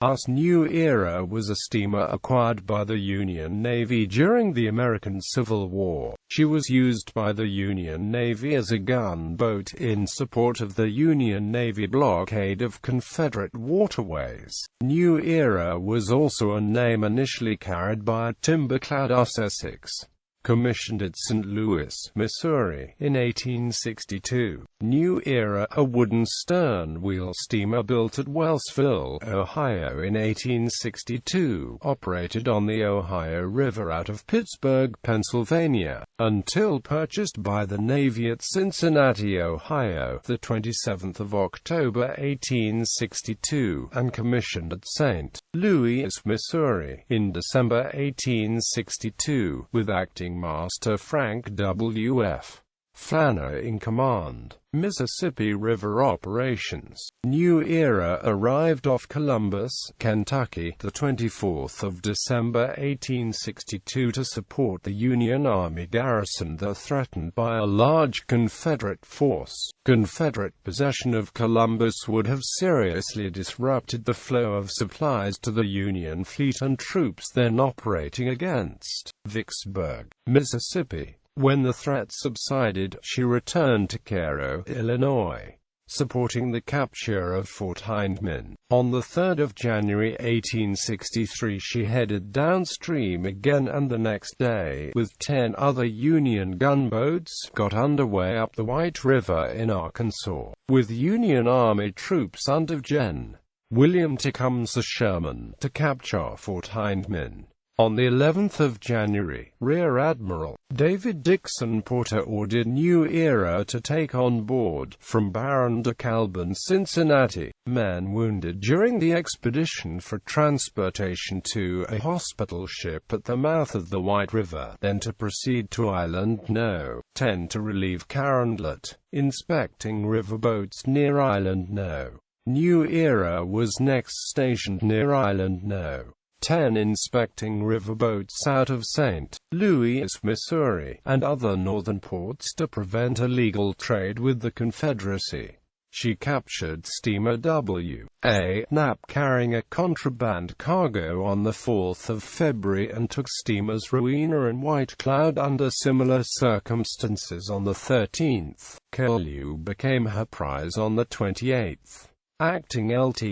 USS New Era was a steamer acquired by the Union Navy during the American Civil War. She was used by the Union Navy as a gunboat in support of the Union Navy blockade of Confederate waterways. New Era was also a name initially carried by timberclad USS Essex, commissioned at St. Louis, Missouri, in 1862. New Era, a wooden stern-wheel steamer built at Wellsville, Ohio in 1862, operated on the Ohio River out of Pittsburgh, Pennsylvania, until purchased by the Navy at Cincinnati, Ohio, the 27th of October 1862, and commissioned at St. Louis, Missouri, in December 1862, with acting Master Frank W.F. Flanner in command. Mississippi River operations. New Era arrived off Columbus, Kentucky, the 24th of December 1862 to support the Union Army garrison that threatened by a large Confederate force. Confederate possession of Columbus would have seriously disrupted the flow of supplies to the Union fleet and troops then operating against Vicksburg, Mississippi. When the threat subsided, she returned to Cairo, Illinois, supporting the capture of Fort Hindman. On the 3rd of January 1863 she headed downstream again, and the next day, with 10 other Union gunboats, got underway up the White River in Arkansas, with Union Army troops under Gen. William Tecumseh Sherman, to capture Fort Hindman. On the 11th of January, Rear Admiral David Dixon Porter ordered New Era to take on board, from Barron to Calburn, Cincinnati, men wounded during the expedition for transportation to a hospital ship at the mouth of the White River, then to proceed to Island No. 10 to relieve Carondelet, inspecting riverboats near Island No. New Era was next stationed near Island No. 10 inspecting riverboats out of St. Louis, Missouri, and other northern ports to prevent illegal trade with the Confederacy. She captured steamer W.A. Knapp carrying a contraband cargo on the 4th of February and took steamers Rowena and White Cloud under similar circumstances on the 13th. Curlew became her prize on the 28th. Acting Lt.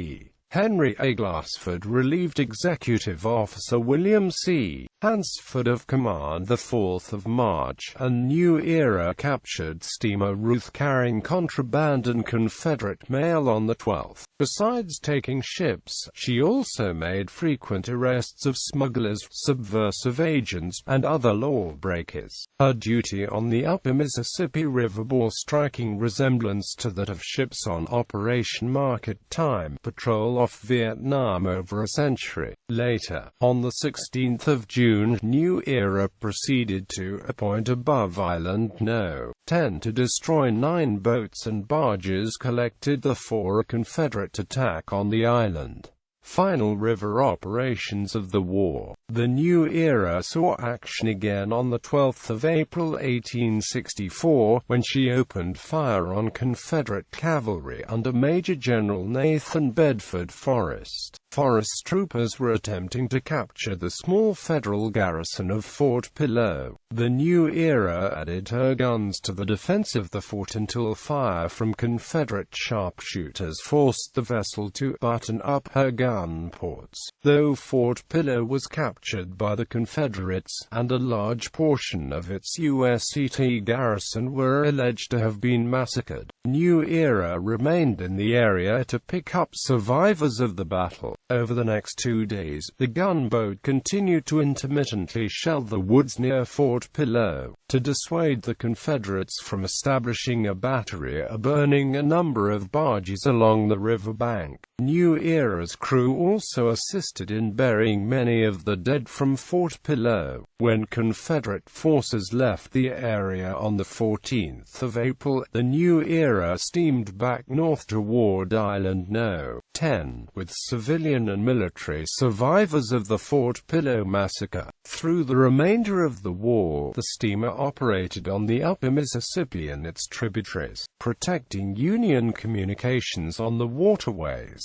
Henry A. Glassford relieved Executive Officer William C. Hansford of command the 4th of March, and New Era captured steamer Ruth carrying contraband and Confederate mail on the 12th. Besides taking ships, she also made frequent arrests of smugglers, subversive agents, and other lawbreakers. Her duty on the upper Mississippi River bore striking resemblance to that of ships on Operation Market Time Patrol off Vietnam over a century later. On the 16th of June, New Era proceeded to a point above Island No. 10 to destroy 9 boats and barges collected for a Confederate attack on the island. Final river operations of the war. The New Era saw action again on the 12th of April 1864, when she opened fire on Confederate cavalry under Major General Nathan Bedford Forrest. Forrest's troopers were attempting to capture the small Federal garrison of Fort Pillow. The New Era added her guns to the defense of the fort until fire from Confederate sharpshooters forced the vessel to button up her gun ports. Though Fort Pillow was captured by the Confederates, and a large portion of its USCT garrison were alleged to have been massacred, New Era remained in the area to pick up survivors of the battle. Over the next 2 days, the gunboat continued to intermittently shell the woods near Fort Pillow, to dissuade the Confederates from establishing a battery or burning a number of barges along the river bank. New Era's crew also assisted in burying many of the dead from Fort Pillow. When Confederate forces left the area on the 14th of April, the New Era steamed back north toward Island No. 10, with civilian and military survivors of the Fort Pillow massacre. Through the remainder of the war, the steamer operated on the upper Mississippi and its tributaries, protecting Union communications on the waterways.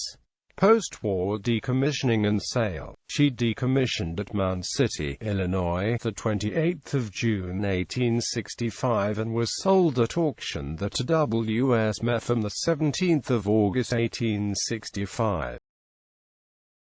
Post-war decommissioning and sale. She decommissioned at Mount City, Illinois, the 28th of June 1865 and was sold at auction at W.S. Met on the 17th of August 1865.